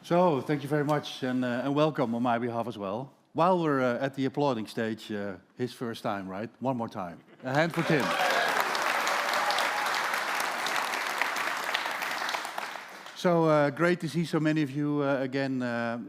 So, thank you very much and welcome on my behalf as well. While we're at the applauding stage, his first time, right? One more time. A hand for Tim. So, great to see so many of you again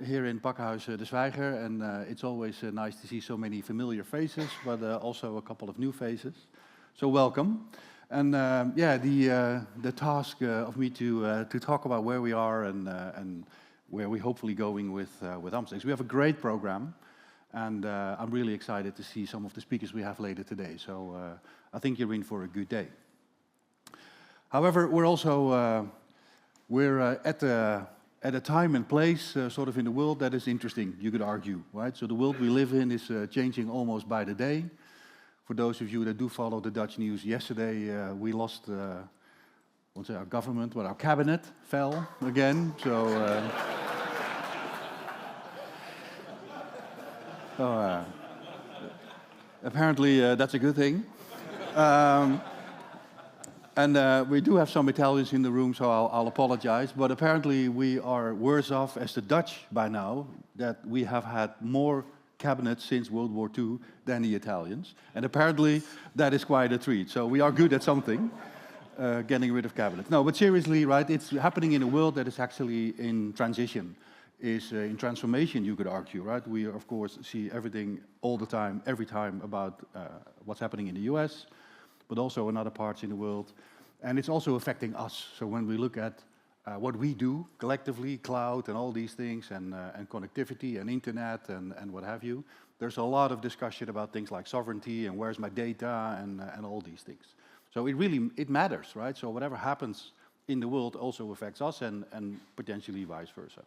here in Pakhuis de Zwijger. And it's always nice to see so many familiar faces, but also a couple of new faces. So, welcome. And the task of me to talk about where we are and where we're hopefully going with AMS-IX. We have a great program, and I'm really excited to see some of the speakers we have later today. So I think you're in for a good day. However, we're also at a time and place sort of in the world that is interesting, you could argue, right? So the world we live in is changing almost by the day. For those of you that do follow the Dutch news, yesterday we lost our government, well, our cabinet fell again. So, apparently that's a good thing. And we do have some Italians in the room, so I'll apologize. But apparently we are worse off as the Dutch by now, that we have had more cabinets since World War II than the Italians. And apparently that is quite a treat. So we are good at something. Getting rid of cabinets. No, but seriously, right, it's happening in a world that is actually in transition, is in transformation, you could argue, right? We, of course, see everything all the time, every time about what's happening in the US, but also in other parts in the world. And it's also affecting us. So when we look at what we do collectively, cloud and all these things, and connectivity and internet and what have you, there's a lot of discussion about things like sovereignty and where's my data and all these things. So it matters, right? So whatever happens in the world also affects us and potentially vice versa.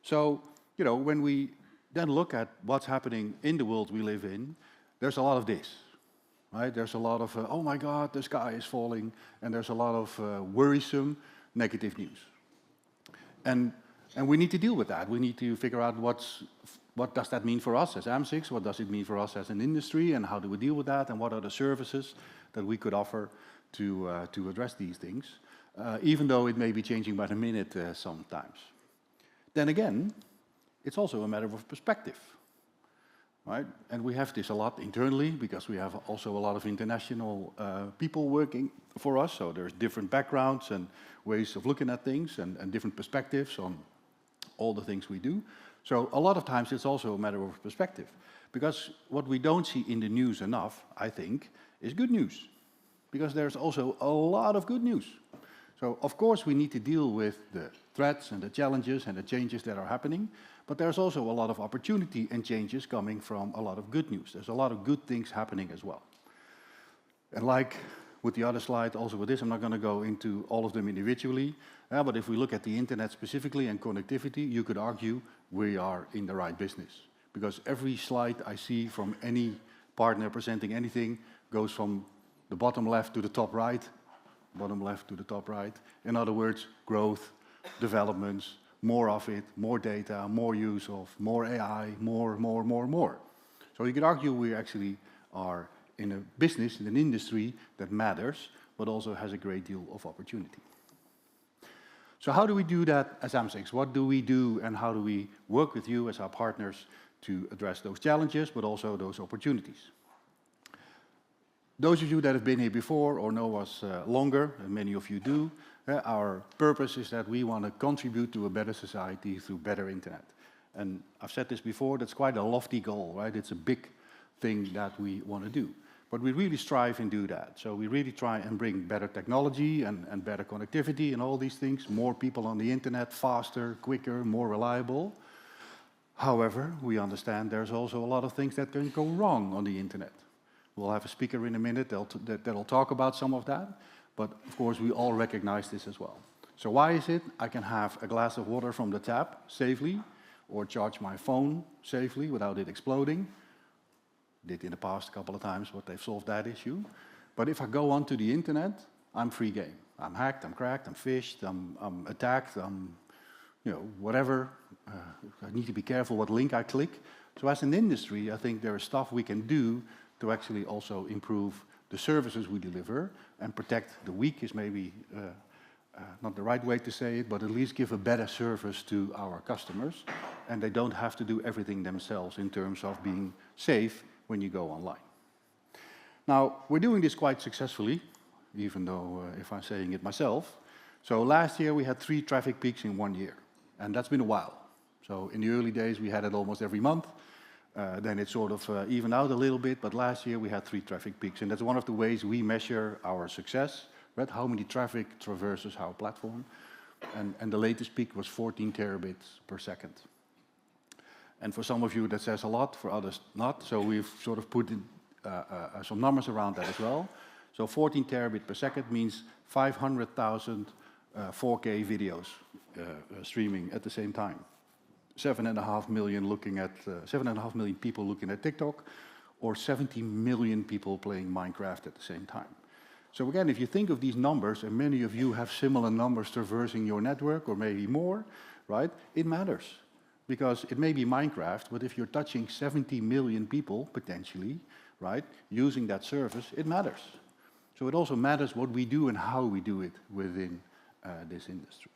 So, you know, when we then look at what's happening in the world we live in, there's a lot of this, right? There's a lot of, oh my God, the sky is falling, and there's a lot of worrisome negative news. And we need to deal with that. We need to figure out what does that mean for us as AMS-IX, what does it mean for us as an industry, and how do we deal with that, and what are the services that we could offer to address these things, even though it may be changing by the minute sometimes. Then again, it's also a matter of perspective, right? And we have this a lot internally, because we have also a lot of international people working for us, so there's different backgrounds and ways of looking at things and different perspectives on all the things we do. So a lot of times it's also a matter of perspective, because what we don't see in the news enough, I think, is good news, because there's also a lot of good news. So of course we need to deal with the threats and the challenges and the changes that are happening, but there's also a lot of opportunity and changes coming from a lot of good news. There's a lot of good things happening as well. And like with the other slide, also with this, I'm not going to go into all of them individually, but if we look at the internet specifically and connectivity, you could argue we are in the right business, because every slide I see from any partner presenting anything goes from the bottom left to the top right, bottom left to the top right. In other words, growth, developments, more of it, more data, more use of, more AI, more. So you could argue we actually are in a business, in an industry that matters, but also has a great deal of opportunity. So how do we do that as AMS-IX? What do we do and how do we work with you as our partners to address those challenges, but also those opportunities? Those of you that have been here before or know us longer, and many of you do, our purpose is that we want to contribute to a better society through better internet. And I've said this before, that's quite a lofty goal, right? It's a big thing that we want to do. But we really strive and do that. So we really try and bring better technology and better connectivity and all these things, more people on the internet, faster, quicker, more reliable. However, we understand there's also a lot of things that can go wrong on the internet. We'll have a speaker in a minute that'll talk about some of that, but of course we all recognize this as well. So why is it I can have a glass of water from the tap safely, or charge my phone safely without it exploding? Did in the past a couple of times, but they've solved that issue. But if I go onto the internet, I'm free game. I'm hacked, I'm cracked, I'm phished, I'm attacked, I'm, whatever. I need to be careful what link I click. So as an industry, I think there is stuff we can do to actually also improve the services we deliver and protect the weak is maybe not the right way to say it, but at least give a better service to our customers, and they don't have to do everything themselves in terms of being safe when you go online. Now, we're doing this quite successfully, even though if I'm saying it myself. So last year we had 3 traffic peaks in 1 year, and that's been a while. So in the early days we had it almost every month. Then it sort of evened out a little bit, but last year we had 3 traffic peaks, and that's one of the ways we measure our success, right? How many traffic traverses our platform, and the latest peak was 14 terabits per second. And for some of you that says a lot, for others not, so we've sort of put in, some numbers around that as well. So 14 terabit per second means 500,000 4K videos streaming at the same time. 7.5 million looking at 7.5 million people looking at TikTok, or 70 million people playing Minecraft at the same time. So again, if you think of these numbers, and many of you have similar numbers traversing your network, or maybe more, right? It matters, because it may be Minecraft, but if you're touching 70 million people potentially, right, using that service, it matters. So it also matters what we do and how we do it within this industry.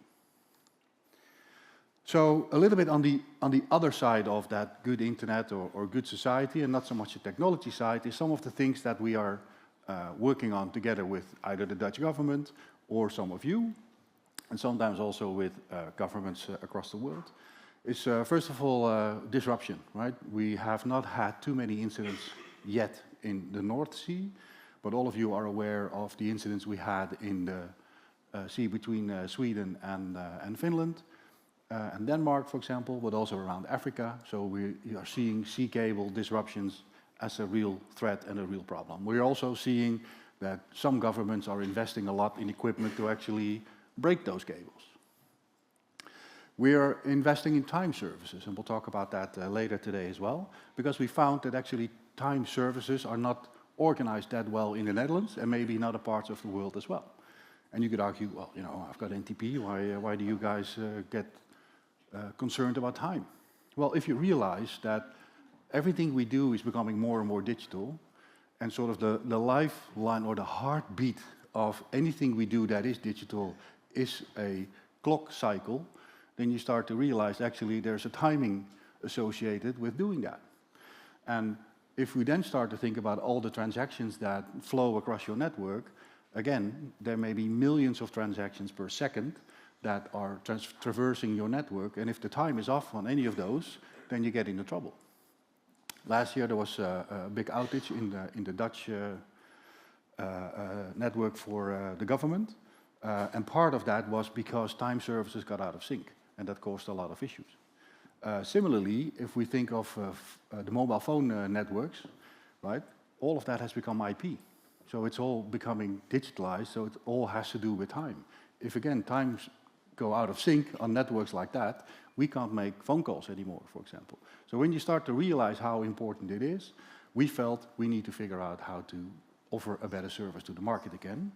So a little bit on the other side of that good internet or good society, and not so much the technology side, is some of the things that we are working on together with either the Dutch government or some of you, and sometimes also with governments across the world. Is first of all disruption, right? We have not had too many incidents yet in the North Sea, but all of you are aware of the incidents we had in the sea between Sweden and Finland. And Denmark, for example, but also around Africa. So we are seeing sea cable disruptions as a real threat and a real problem. We're also seeing that some governments are investing a lot in equipment to actually break those cables. We are investing in time services, and we'll talk about that later today as well, because we found that actually time services are not organized that well in the Netherlands, and maybe in other parts of the world as well. And you could argue, well, you know, I've got NTP, why do you guys get concerned about time? Well, if you realize that everything we do is becoming more and more digital, and sort of the lifeline or the heartbeat of anything we do that is digital is a clock cycle, then you start to realize actually there's a timing associated with doing that. And if we then start to think about all the transactions that flow across your network, again, there may be millions of transactions per second that are traversing your network, and if the time is off on any of those, then you get into trouble. Last year there was a big outage in the Dutch network for the government, and part of that was because time services got out of sync, and that caused a lot of issues. Similarly, if we think of the mobile phone networks, right, all of that has become IP. So it's all becoming digitalized, so it all has to do with time. If again, times go out of sync on networks like that, we can't make phone calls anymore, for example. So when you start to realize how important it is, we felt we need to figure out how to offer a better service to the market again.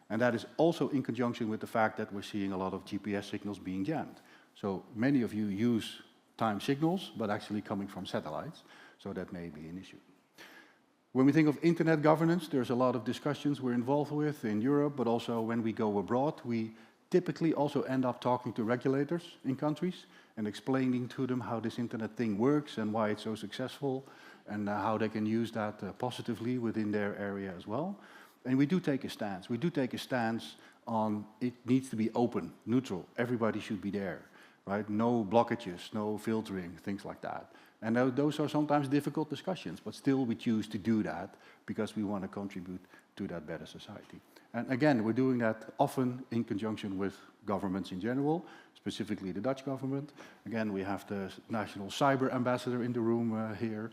And that is also in conjunction with the fact that we're seeing a lot of GPS signals being jammed. So many of you use time signals, but actually coming from satellites, so that may be an issue. When we think of internet governance, there's a lot of discussions we're involved with in Europe, but also when we go abroad, we typically also end up talking to regulators in countries and explaining to them how this internet thing works and why it's so successful, and how they can use that positively within their area as well. And we do take a stance. We do take a stance on it needs to be open, neutral. Everybody should be there, right? No blockages, no filtering, things like that. And those are sometimes difficult discussions, but still we choose to do that because we want to contribute to that better society. And again, we're doing that often in conjunction with governments in general, specifically the Dutch government. Again, we have the National Cyber Ambassador in the room here.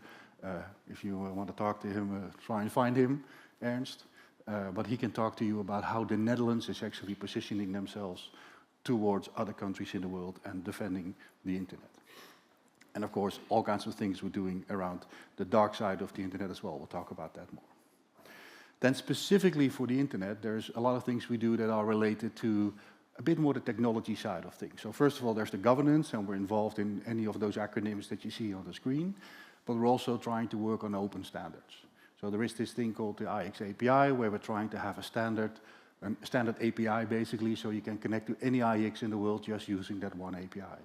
If you want to talk to him, try and find him, Ernst. But he can talk to you about how the Netherlands is actually positioning themselves towards other countries in the world and defending the internet. And of course, all kinds of things we're doing around the dark side of the internet as well. We'll talk about that more. Then specifically for the internet, there's a lot of things we do that are related to a bit more the technology side of things. So first of all, there's the governance, and we're involved in any of those acronyms that you see on the screen. But we're also trying to work on open standards. So there is this thing called the IX API, where we're trying to have a standard a standard API basically, so you can connect to any IX in the world just using that one API.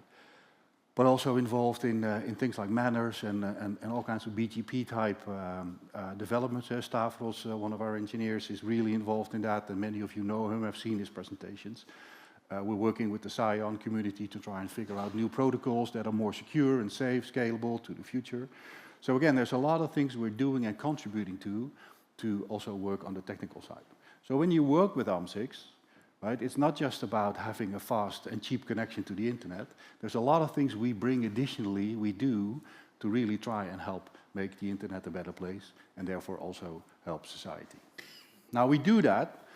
But also involved in things like manners and all kinds of BGP type developments. Stavros, one of our engineers, is really involved in that, and many of you know him, have seen his presentations. We're working with the Scion community to try and figure out new protocols that are more secure and safe, scalable to the future. So again, there's a lot of things we're doing and contributing to also work on the technical side. So when you work with AMS-IX, right, it's not just about having a fast and cheap connection to the internet. There's a lot of things we bring additionally, we do, to really try and help make the internet a better place, and therefore also help society. Now we do that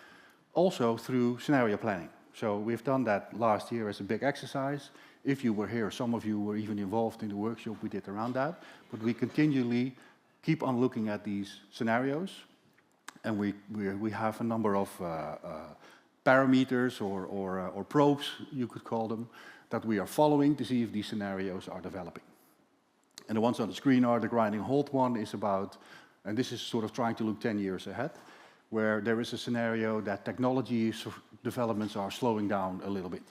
also through scenario planning. So we've done that last year as a big exercise. If you were here, some of you were even involved in the workshop we did around that. But we continually keep on looking at these scenarios, and we have a number of parameters or probes, you could call them, that we are following to see if these scenarios are developing. And the ones on the screen are the grinding halt one is about, and this is sort of trying to look 10 years ahead, where there is a scenario that technology developments are slowing down a little bit.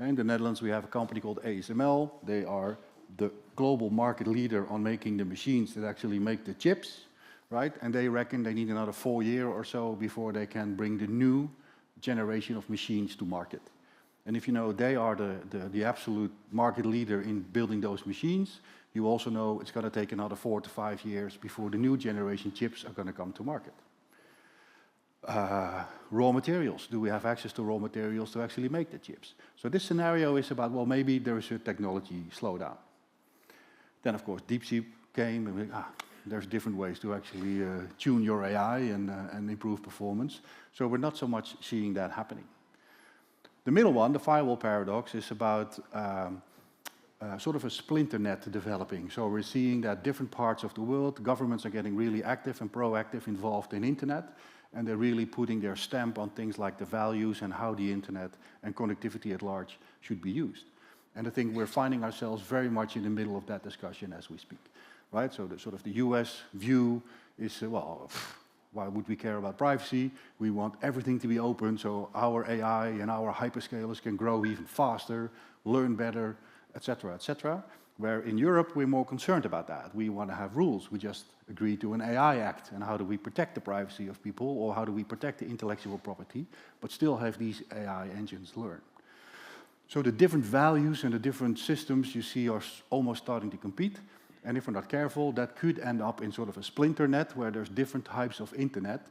In the Netherlands, we have a company called ASML. They are the global market leader on making the machines that actually make the chips, right? And they reckon they need another 4 years or so before they can bring the new generation of machines to market. And if you know they are the absolute market leader in building those machines, you also know it's going to take another 4 to 5 years before the new generation chips are going to come to market. Raw materials. Do we have access to raw materials to actually make the chips? So this scenario is about, well, maybe there is a technology slowdown. Then, of course, DeepSeek came, and there's different ways to actually tune your AI and improve performance. So we're not so much seeing that happening. The middle one, the firewall paradox, is about sort of a splinter net developing. So we're seeing that different parts of the world, governments are getting really active and proactive involved in internet, and they're really putting their stamp on things like the values and how the internet and connectivity at large should be used. And I think we're finding ourselves very much in the middle of that discussion as we speak, right? So the sort of the US view is, well, why would we care about privacy? We want everything to be open so our AI and our hyperscalers can grow even faster, learn better, etc., etc. Where in Europe, we're more concerned about that. We want to have rules. We just agreed to an AI Act. And how do we protect the privacy of people, or how do we protect the intellectual property, but still have these AI engines learn? So the different values and the different systems you see are almost starting to compete. And if we're not careful, that could end up in sort of a splinter net where there's different types of internet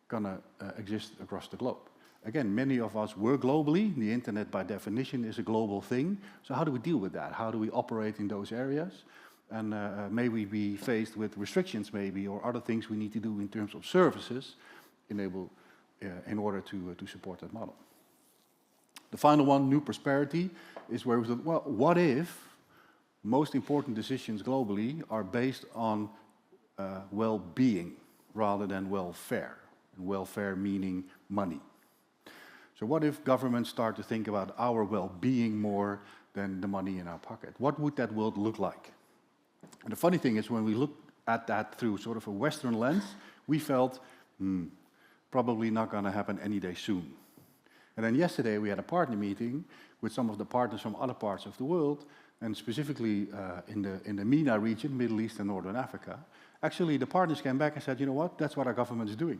gonna exist across the globe. Again, many of us work globally. The internet, by definition, is a global thing. So how do we deal with that? How do we operate in those areas? And may we be faced with restrictions, maybe, or other things we need to do in terms of services in order to support that model. The final one, new prosperity, is where we said, well, what if most important decisions globally are based on well-being rather than welfare? And welfare meaning money. So what if governments start to think about our well-being more than the money in our pocket? What would that world look like? And the funny thing is, when we look at that through sort of a Western lens, we felt, probably not going to happen any day soon. And then yesterday we had a partner meeting with some of the partners from other parts of the world, and specifically in the MENA region, Middle East and Northern Africa. Actually, the partners came back and said, you know what, that's what our government is doing.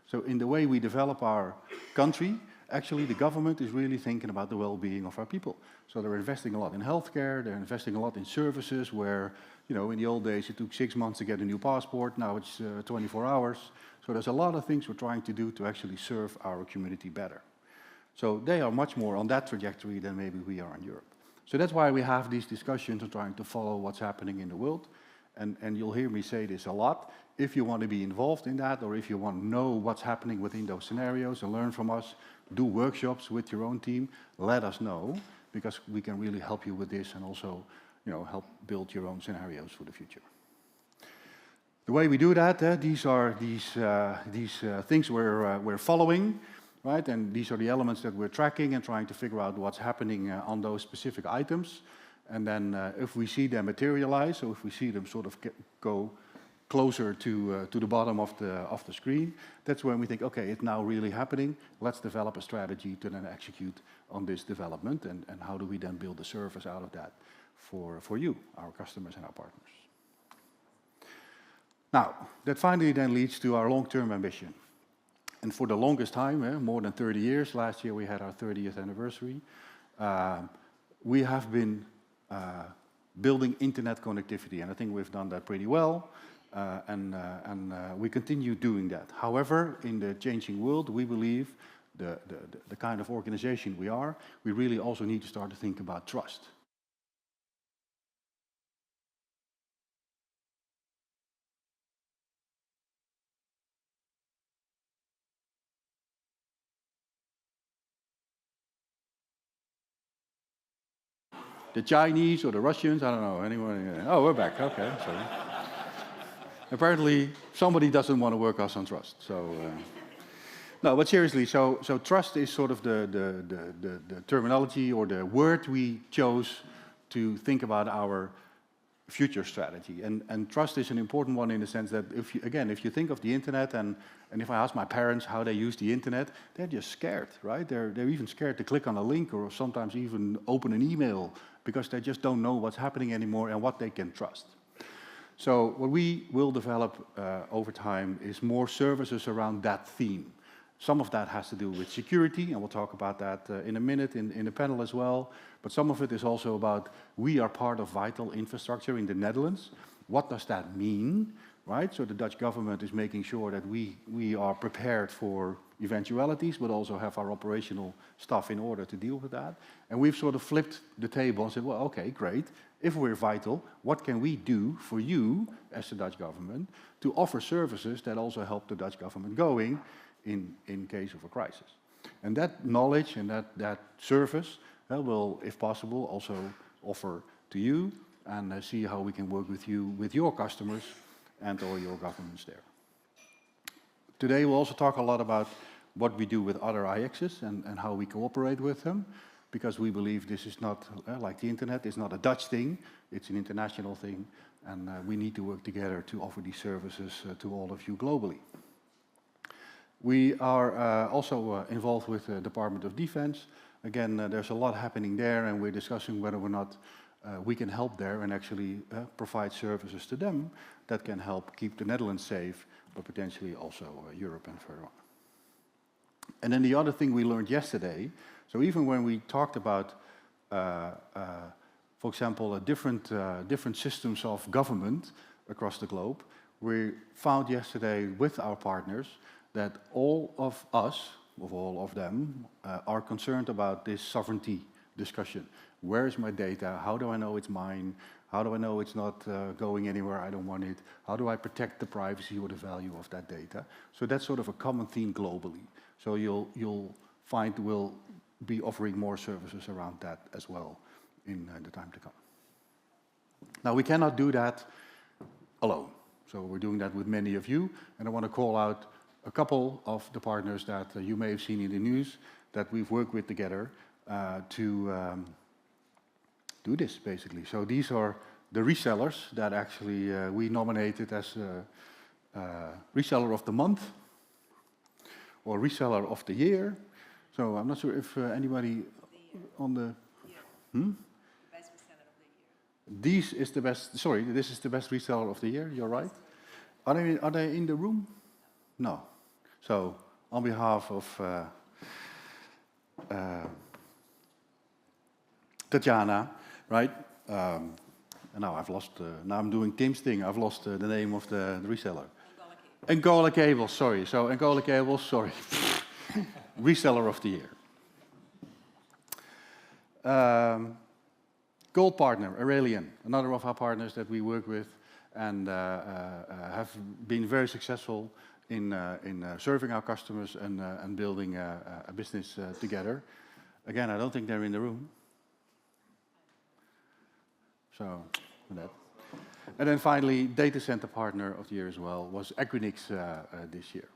So in the way we develop our country, actually the government is really thinking about the well-being of our people. So they're investing a lot in healthcare, they're investing a lot in services where, you know, in the old days it took 6 months to get a new passport, now it's 24 hours. So there's a lot of things we're trying to do to actually serve our community better. So they are much more on that trajectory than maybe we are in Europe. So that's why we have these discussions of trying to follow what's happening in the world. And you'll hear me say this a lot. If you want to be involved in that, or if you want to know what's happening within those scenarios and learn from us, do workshops with your own team, let us know, because we can really help you with this and also, you know, help build your own scenarios for the future. The way we do that, these are these things we're following, right? And these are the elements that we're tracking and trying to figure out what's happening on those specific items. And then if we see them materialize, or if we see them sort of go closer to the bottom of the screen, that's when we think, okay, it's now really happening. Let's develop a strategy to then execute on this development, and how do we then build a service out of that for you, our customers and our partners. Now, that finally then leads to our long-term ambition. And for the longest time, more than 30 years, last year we had our 30th anniversary, we have been building internet connectivity, and I think we've done that pretty well, and we continue doing that. However, in the changing world, we believe the kind of organization we are, we really also need to start to think about trust. The Chinese or the Russians, I don't know, anyone? Oh, we're back, okay, sorry. Apparently, somebody doesn't want to work us on trust, so... No, but seriously, so trust is sort of the terminology or the word we chose to think about our future strategy. And trust is an important one in the sense that, if you think of the internet, and if I ask my parents how they use the internet, they're just scared, right? They're even scared to click on a link or sometimes even open an email because they just don't know what's happening anymore and what they can trust. So what we will develop over time is more services around that theme. Some of that has to do with security, and we'll talk about that in a minute in the panel as well. But some of it is also about, we are part of vital infrastructure in the Netherlands. What does that mean, right? So the Dutch government is making sure that we are prepared for eventualities, but also have our operational stuff in order to deal with that. And we've sort of flipped the table and said, well, okay, great. If we're vital, what can we do for you, as the Dutch government, to offer services that also help the Dutch government going in case of a crisis? And that knowledge and that service will, if possible, also offer to you and see how we can work with you, with your customers and or your governments there. Today we'll also talk a lot about what we do with other IXs and how we cooperate with them, because we believe this is not, like the internet, it's not a Dutch thing, it's an international thing, and we need to work together to offer these services to all of you globally. We are also involved with the Department of Defense. Again, there's a lot happening there, and we're discussing whether or not we can help there and actually provide services to them that can help keep the Netherlands safe, but potentially also Europe and further on. And then the other thing we learned yesterday, so even when we talked about, for example, different systems of government across the globe, we found yesterday with our partners that all of us, of all of them, are concerned about this sovereignty discussion. Where is my data? How do I know it's mine? How do I know it's not going anywhere I don't want it? How do I protect the privacy or the value of that data? So that's sort of a common theme globally. So you'll find we'll be offering more services around that as well in the time to come. Now, we cannot do that alone. So we're doing that with many of you, and I want to call out a couple of the partners that you may have seen in the news that we've worked with together to do this, basically. So these are the resellers that actually we nominated as Reseller of the Month or Reseller of the Year. So I'm not sure if anybody on the... Best reseller of the year. This is the best, sorry, this is the best reseller of the year, you're right. Are they in the room? No. So, on behalf of Tatjana, right? And now I've lost, now I'm doing Tim's thing, I've lost the name of the reseller. Angola Cables, sorry. So, Angola Cables, sorry. Reseller of the year. Gold partner, Aurelian, another of our partners that we work with and have been very successful in serving our customers and building a business together. Again, I don't think they're in the room. So, that. And then finally, data center partner of the year as well was Equinix this year.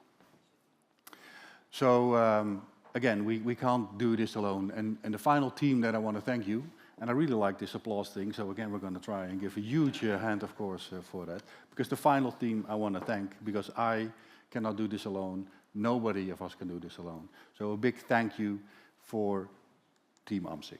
So again, we can't do this alone. And the final team that I want to thank you, And I really like this applause thing, so again, we're going to try and give a huge hand, of course, for that. Because the final team I want to thank, because I cannot do this alone. Nobody of us can do this alone. So a big thank you for Team AMS-IX.